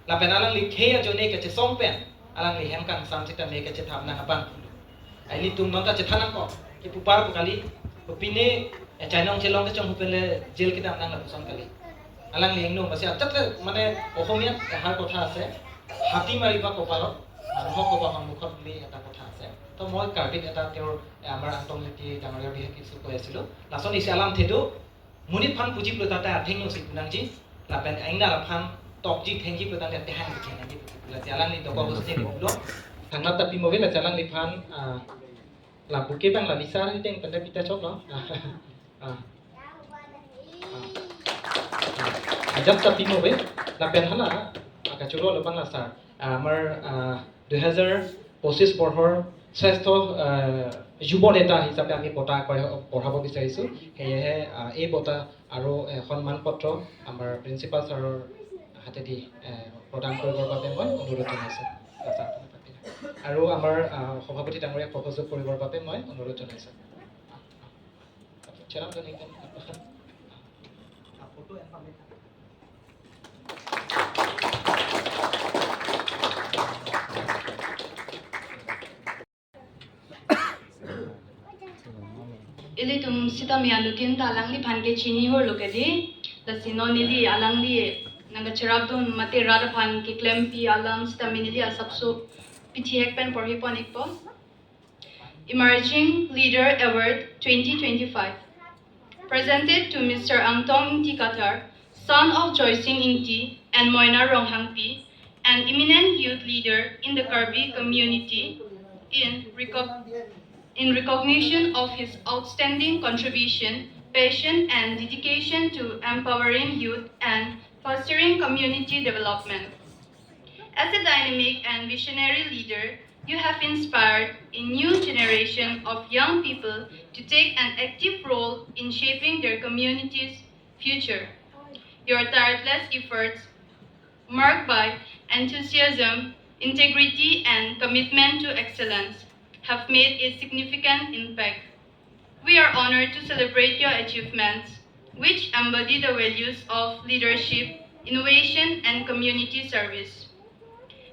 la pen alang li thea jo ne ke che song pen alang li hem kang sam sita me ke che tham na bang ai li tung non ta che thanang ko ki pupar ko kali pine chainong chelong ke chong hupele jel kita nang la puson kali alang li engno masya chat mane ohomia har kotha ase hati mariba kopalo ho kopa mukhot li eta kotha ase to moi kartik eta তেওঁৰ আমাৰ আন্তং নীতি ডাঙৰীয়া বিহে কিছু কৈ আছিলো লাচন ইছে আলাম থেদো মুনি ফান পুজি প্লতাটা আথেং নসি কুনাংজি লাপেন আইনা লাফান topji thank you petang te han ke nani la jalan ni toko bos te lo thangna ta pi mobil la jalan ni phan la buke bang la bisa ni teng pada pita chok no ajab ta pi mobil la pen hala aka churo lo bang la sar amar 2025 বৰ্ষৰ শ্ৰেষ্ঠ যুৱ নেতা হিচাপে আমি বঁটা পঢ়াব বিচাৰিছো সেয়েহে এই বঁটা আৰু সন্মান পত্ৰ আমাৰ প্ৰিন্সিপাল ছাৰৰ হাতেদি প্ৰদান কৰিবৰ বাবে মই অনুৰোধ জনাইছো আৰু আমাৰ সভাপতি ডাঙৰীয়াক সহযোগ কৰিবৰ বাবে মই অনুৰোধ জনাইছো Ili tum sita mi alutin ta alang li phan ke chini hor lokadi la sino nili alang li nanga charab dun mate rada phan ke klem pi alam sita mi nili asapso pithek pen porhi ponik po Emerging Leader Award 2025 presented to Mr. Angtong Engti Kathar, son of Joycing Engti and Moina Ronghangpi, an eminent youth leader in the Karbi community in recognition of his outstanding contribution, passion, and dedication to empowering youth and fostering community development. As a dynamic and visionary leader, you have inspired a new generation of young people to take an active role in shaping their community's future. Your tireless efforts, marked by enthusiasm, integrity, and commitment to excellence, have made a significant impact. We are honored to celebrate your achievements, which embody the values of leadership, innovation, and community service.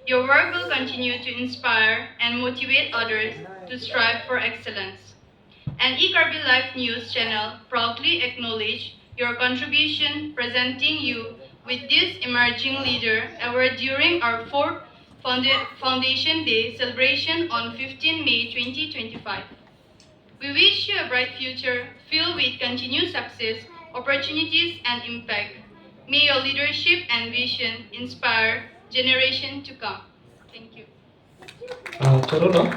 Your work will continue to inspire and motivate others to strive for excellence. And eKarbi Live News channel proudly acknowledge your contribution, presenting you with this Emerging Leader Award during our 4th Foundation Day celebration on 15 May 2025. We wish you a bright future filled with continued success, opportunities, and impact. May your leadership and vision inspire generation to come. Thank you. Choro no.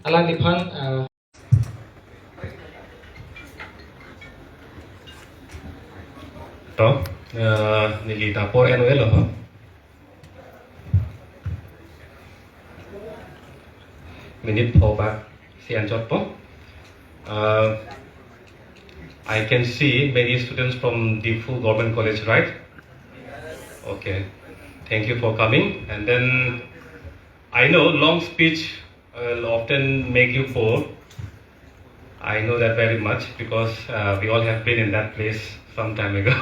Alang diphan to nili tapor NOL ho. Minute over sian jot po. I can see many students from the full government college, right? Okay. Thank you for coming. And then I know long speech will often make you poor. I know that very much because we all have been in that place some time ago.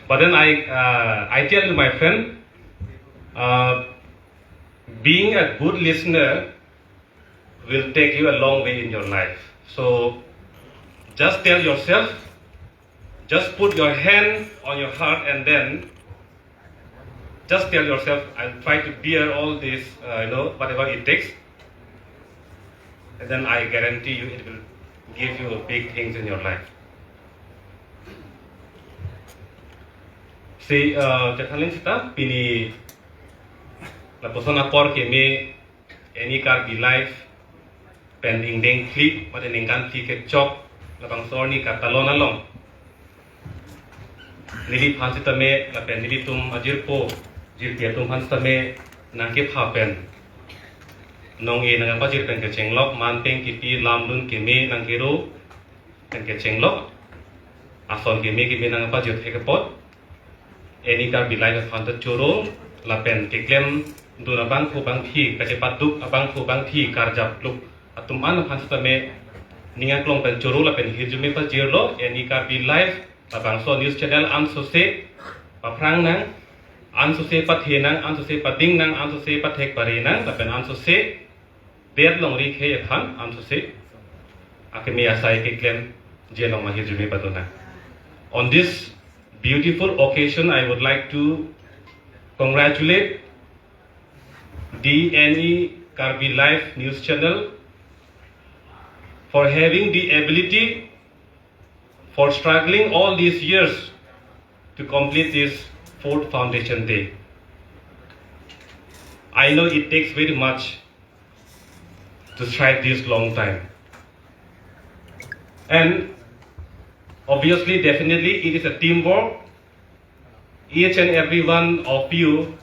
But then I tell you, my friend, being a good listener will take you a long way in your life. So just tell yourself, just put your hand on your heart and then just tell yourself, I'll try to bear all this, whatever it takes. And then I guarantee you it will give you big things in your life. See, Chathalin Sita, Pini, La Persona Porque me, any car be life, pending ding clip, but an ingan click chop, La Bangsoni, Catalona long. Nili Pansitame, La Penilitum, Ajirpo, Jirpiatum Hansame, Nakip Hapen. Nong e nang apa jir pen ke chenglok, manpeng kipi lamlun keme nang kiro, pen ke chenglok. Ason keme nang apa jir hekepot. Any car be life of choro, La Pen Tiklem, Dunabang Kubang Thi, Kacepatuk, Abang Kubang Thi, Karjap Luk. Atuman Hansame, Ningaklong Pen Choro, La Pen Hijume Pajirlo, any car be life, Abang So News Channel, Am Sose, Paprang Nang, an su se pathe nang an su se pading nang an su se pathek pare nang lapen an su se bet long ri khe aphan an su se akemi asai ke claim je long ma hi jume patona. On this beautiful occasion, I would like to congratulate DNE Karbi Live News Channel for having the ability, for struggling all these years to complete this 4th Foundation Day. I know it takes very much to strive this long time. And obviously, definitely, it is a teamwork. Each and every one of you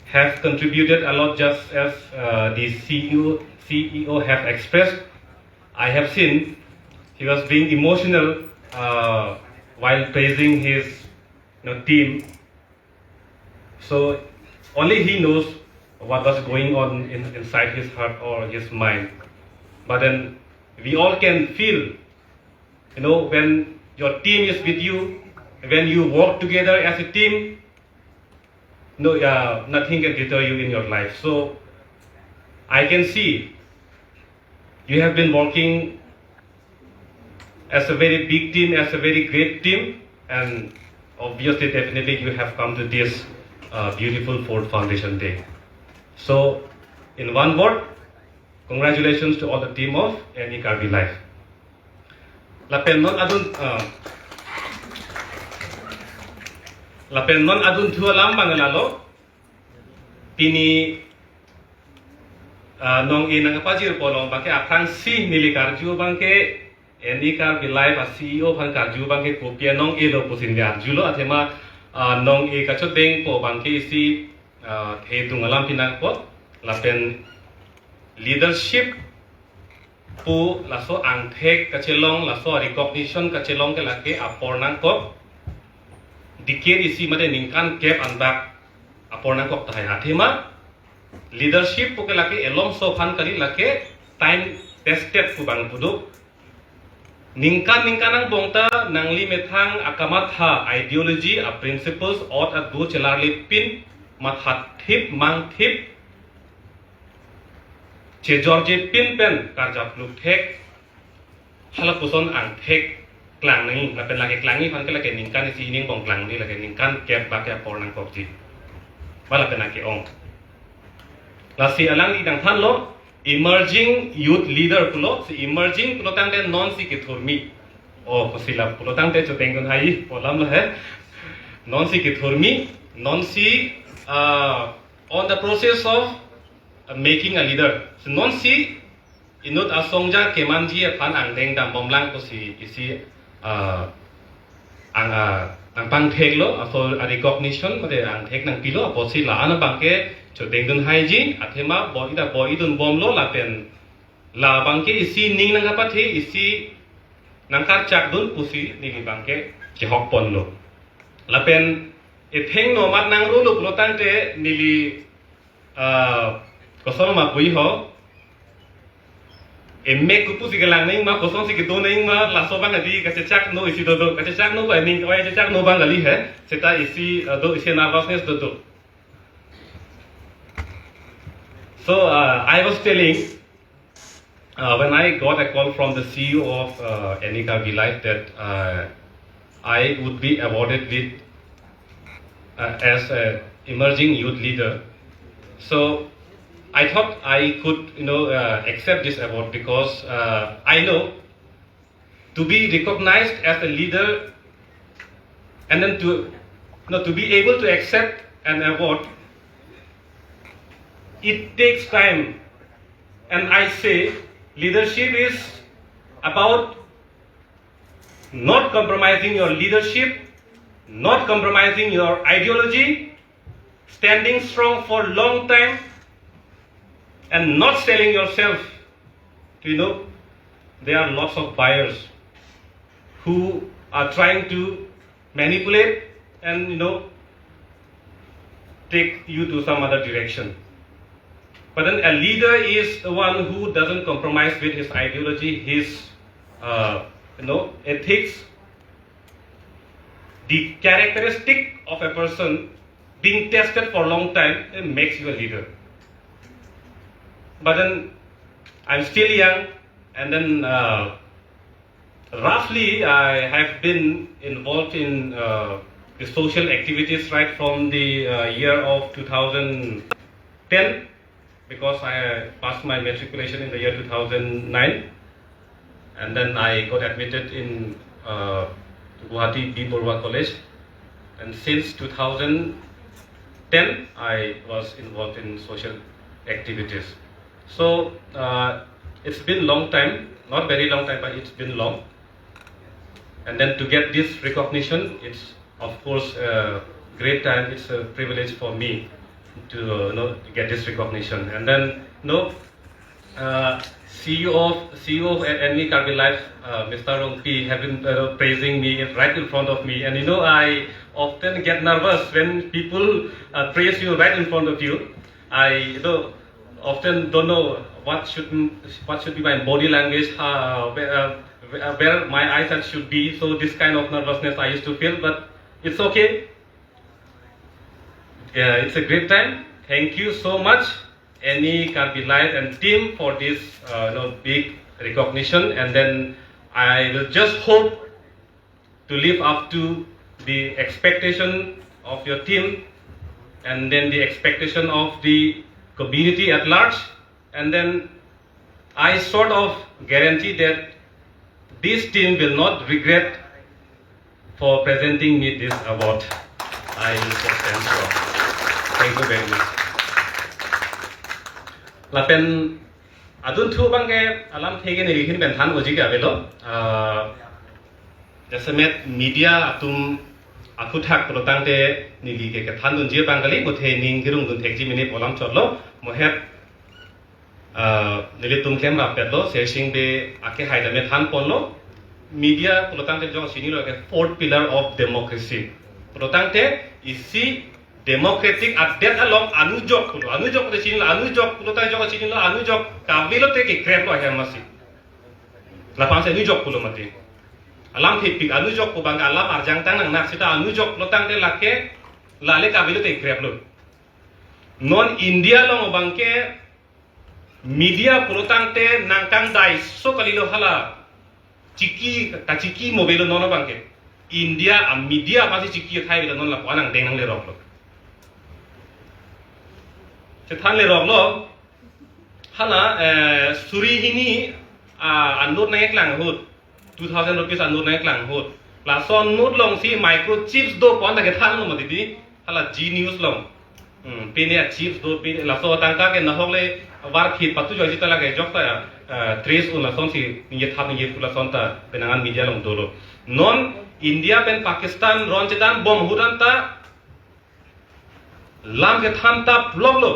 have contributed a lot, just as the CEO have expressed. I have seen he was being emotional while praising his team. So only he knows what was going on inside his heart or his mind. But then we all can feel, when your team is with you, when you work together as a team, nothing can deter you in your life. So I can see you have been working as a very big team, as a very great team, and obviously, definitely, you have come to this beautiful 4th Foundation Day. So, in one word, congratulations to all the team of DNE Karbi Live. Lapen non adun thua lam bangalalo tini nong nang kepajir polong bangke aphan si milikarju bangke DNE Karbi Live a CEO bang karju bangke kopia nong lo pusin garjulo athema nong kachot beng po bangke isi he tungalam pinang po lapen leadership pu laso angthek kachelong laso recognition kachelong ke lake apornang kop dikir isi made ningkan kep anbak apornang kop tahai athema leadership pu ke lake elom so phan kali lake time tested pu bang pudu ningkanang bongta nangli methang akamatha ideology a principles or a du chelarli pin mathat thip mang thip che George pin pen karjap luk thek halapuson ang thek klang nang lapen lagi klangi phan ke lagi ningkan isi ning bong klang ni lagi ningkan kep ba ke por nang kopji wala pen ake ong lasi alang di dang than lo emerging youth leader pulo si emerging pulo tang de non si ki thurmi o posila pulo tang de chotengun hai polam lo hai non si ki thurmi non si on the process of making a leader. So non si inut asongja kemanji aphan angdeng dam bomlang ko si isi ang pang thek lo aso recognition made ang thek nang pilo aposi la ana bangke chotengun haiji athema boy idun bomlo lapen la bangke isi ning nang apa the isi nangkar chak dun pusi ni bangke ki hok pon lo lapen etheng no mat nang ru lo plotang te nili kosong ma pui ho emme kupu si galang ning ma kosong si kitu ning ma la so bang adi kachak no isi do kachak no ba ning kawai kachak no bang gali hai seta isi do isi nervousness do so I was telling when I got a call from the CEO of DNE Karbi Live that I would be awarded with as a emerging youth leader. So I thought I could, accept this award because I know to be recognized as a leader and then to be able to accept an award, it takes time. And I say leadership is about not compromising your leadership, not compromising your ideology, standing strong for a long time, and not selling yourself. There are lots of buyers who are trying to manipulate and take you to some other direction. But then a leader is the one who doesn't compromise with his ideology, his ethics. The characteristic of a person being tested for a long time, it makes you a leader. But then I'm still young, and then roughly I have been involved in the social activities right from the year of 2010, because I passed my matriculation in the year 2009, and then I got admitted in Guwahati B. Borwa College, and since 2010 I was involved in social activities. So it's been long time, not very long time, but it's been long. And then to get this recognition, it's of course a great time. It's a privilege for me to get this recognition. And then CEO of Engti Karbi Life, Mr. Engti, have been praising me right in front of me. And I often get nervous when people praise you right in front of you. I often don't know what should be my body language, where my eyesight should be. So this kind of nervousness I used to feel, but it's okay. It's a great time. Thank you so much, Engti Karbi Life and team, for this big recognition. And then I will just hope to live up to the expectation of your team, and then the expectation of the community at large. And then I sort of guarantee that this team will not regret for presenting me this award. I will stand for. Thank you very much. Lapen adun thu bangke alam thege ni lihin ben than oji ga belo. Jasemet media atum aku thak protang te nili ke than dun je bangali mothe ning girung dun thekji mini polam chorlo mohet nilitum kem rapetlo sesing be Akehai dame than ponlo. Media protang te jong sini lo ke fourth pillar of democracy. Protang te isi democratic update along anujok te sini lo anujok protang jong sini lo anujok kabilo te ke krem lo hemasi. Lapang se anujok pulo mati. Alam hipik anujok ko bang alam arjang tang nang nak sita anujok protang te lake lale kabilo te krem lo. Non India lo bangke media protang te nangkang dai so kalilo hala ciki mobile nono bangke India media pasti ciki thai bilo non la panang deng nang le rok lo se than le rok lo hala suri hini anur na ek lang hut 2000 rupees anur na ek lang hut la son nut long si microchips do pon ta ke than lo mati hala G news long pine chips do pine la so tangka ke na hole war khit patu jo jita lage jok ta tres un la son si ni thap ni pula son ta penangan media long dolo non India pen Pakistan ron chetan bom huran ta lam ke tham ta blog lo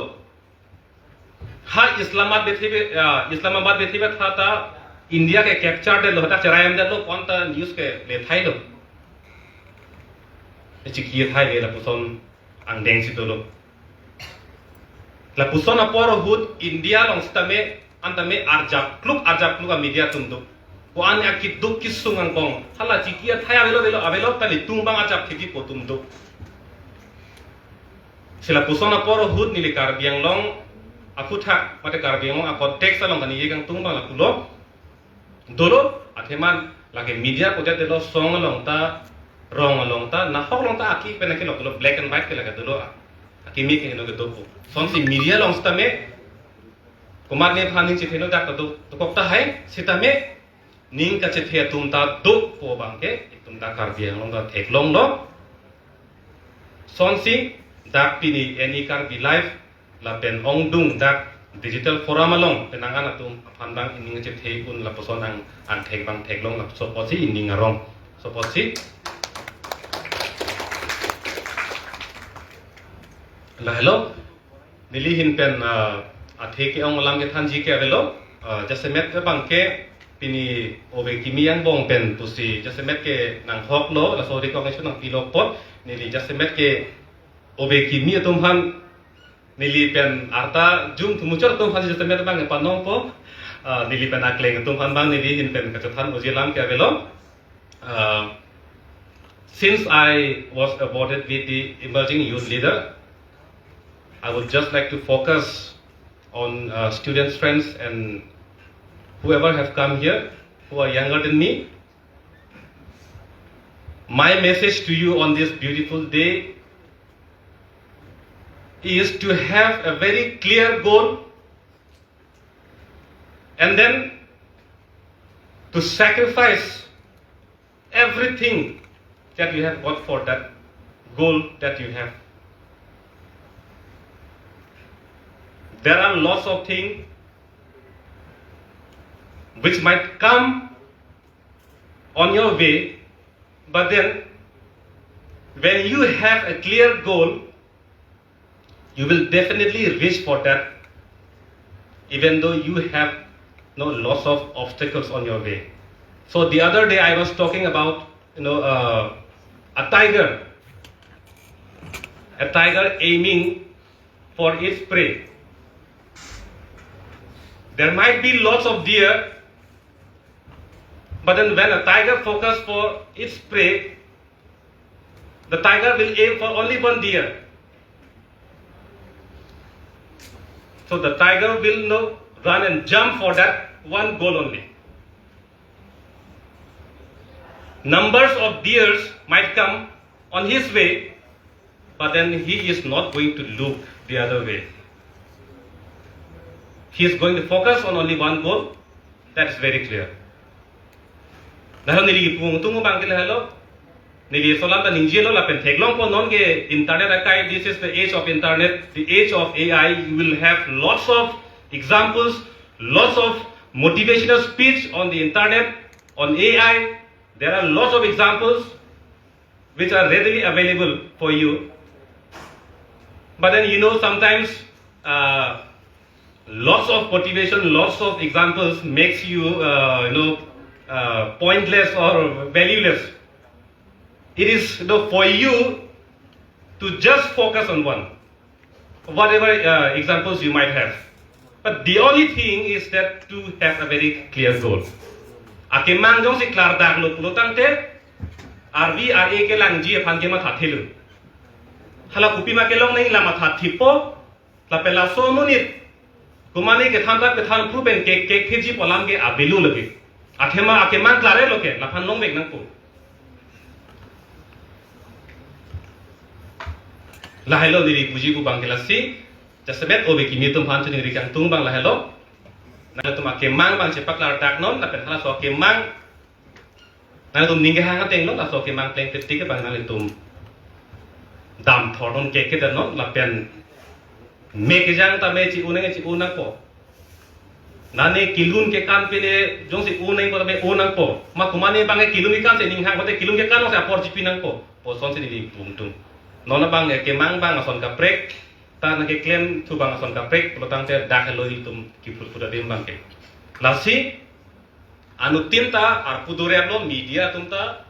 ha Islamabad bethibe tha ta India ke capture de lo ta charayam de lo kon ta news ke le thai lo chiki thai le la puson ang deng si dolo la puson aporo hut India long stame antame arjap kluk a media tumdo ko an akit duk kisungang kong hala chikia thaya avelo tali tumbang ajap thiki potumdo sila puson aporo hut nili karbiang long aku thak mate karbiang long akot text long tani yegang tumbang la kulo dolo atheman lage media ko de lo song long ta rong long ta na hok long ta aki penake lo black and white ke laga dolo akimi ke no ke dopo son si media long stame kumar ne phaning chi theno dak to kokta hai sitame ning ka che the tum ta do po bangke tum da kar biang long da thek long lo son si dak pini Engti Karbi Life la pen ong dung dak digital forum along penangan atum aphan bang ining che the kun la poson ang thek bang thek long la so posi ining arong so posi la hello nilihin pen atheke ong lam ke thanji ke avelo jasemet ke bangke pini obe kimiang bong pen pusi jasemet ke nang hok lo la so recognition nang pilok pot nili jasemet ke obe kimi tumhan nili pen arta jum tumuchor tumhan jasemet bang panong po nili pen akleng tumhan bang nili hin pen kachathan ujilam ke avelo since I was awarded with the emerging youth leader I would just like to focus on students, friends, and whoever have come here who are younger than me. My message to you on this beautiful day is to have a very clear goal and then to sacrifice everything that you have got for that goal that you have. There are lots of things which might come on your way, but then when you have a clear goal, you will definitely reach for that, even though you have lots of obstacles on your way. So the other day I was talking about a tiger aiming for its prey. There might be lots of deer, but then when a tiger focuses for its prey, the tiger will aim for only one deer. So the tiger will run and jump for that one goal only. Numbers of deers might come on his way, but then he is not going to look the other way. He is going to focus on only one goal. That is very clear. Dahil niligi pung tungu bangkil hello, niligi solam ta ningjelo la pen theglong po non ke internet akai. This is the age of internet, the age of AI. You will have lots of examples, lots of motivational speech on the internet, on AI. There are lots of examples which are readily available for you. But then sometimes lots of motivation, lots of examples makes you pointless or valueless. It is for you to just focus on one, whatever examples you might have. But the only thing is that to have a very clear goal. Ake mangjong si klar dak lo pulo tangte RV RA ke lang ji aphan ke ma thathilu. Hala kupi ma ke long nei la ma thathipo la pela so monit kumani ke thamta ke than pru ben ke khiji polam ke abelu lage. Athema ake man klare lo ke la phan long bek nang pu. La hello diri puji ku bang kelasi jasabet obe ki mitum phan chuni ri kang tung bang la hello. Nah itu mak kemang bang cepak lar tak non, tapi kalau so kemang, nah itu ningge hang ateng non, so kemang pleng tetik bang nah itu dam thoron keke dan non, lapian make jang ta me ci unang po, nane kilun ke kan pele jong si unang po ta me unang po, mak kumane bang kilun ikan se ning hang, kote kilun ke kan no se apor ci pinang po, po son se di tung, non bang kemang bang son kaprek. Ta nake claim tu bang ason kaprek pelotang te dak hello itum kipul kuda dem bang ke lasi anu tinta ar pudore lo media tumta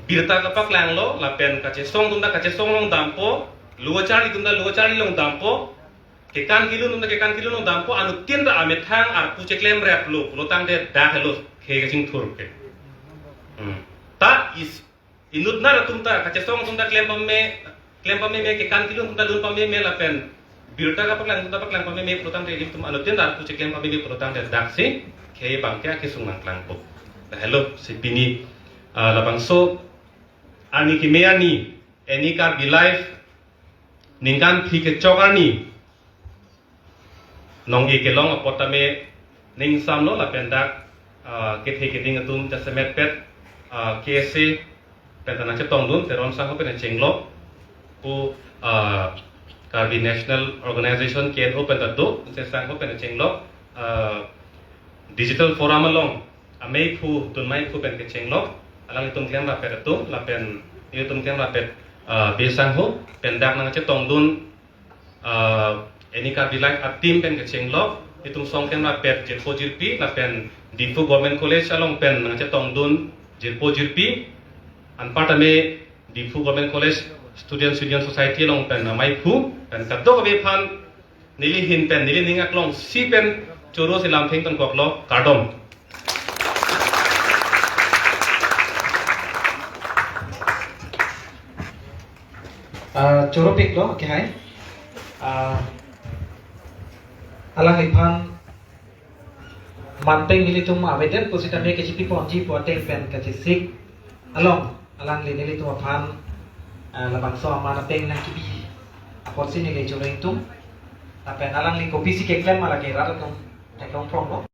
birta kapak lang lo lapen kace song long dampo luachari long dampo ke kan kilun long dampo anu tinta amethang ar puche claim rap lo pelotang te dak hello ke gaching thur ke ta is inut na tumta kace song tumta claim pamme me ke kan kilun tumta lun pamme me lapen birta ka paklang pamme me protang te tum anutin dar puche claim pamme me protang te daksi ke bangke ke sung nang po hello sipini labang so ani ki me ani any car be life ningkan thi ke chokani nong e ke long apotame ning sam no lapen dak ke the ke ding tum jasemet pet ke se pentana che tong dun teron sang ho pen chenglok pu Karbi National Organization can open the door se sang open the chenglok digital forum along amei pu tun mai pu pen ke chenglok alang tum klem ra pet tu la pen tum klem ra pet be sang ho pen dak nang che tong dun any Karbi like a team pen ke chenglok itum song klem ra pet jirpo jirpi la pen Difu Government College along pen nang che tong dun jirpo jirpi an patame Difu Government College Student Society long pen mai phu pen kadok be phan nili hin pen nili ningak long si pen choro silam thing ton kok lo kardom choro pik lo Akehai alang ipan manteng nilitum aveden posita me keci piponji poteng pen keci sik along alang li nilitum aphan labang so amana peng nang kibi apot sini le choreng tum apen alang li kopi si keklem malake rata tum teklong prong no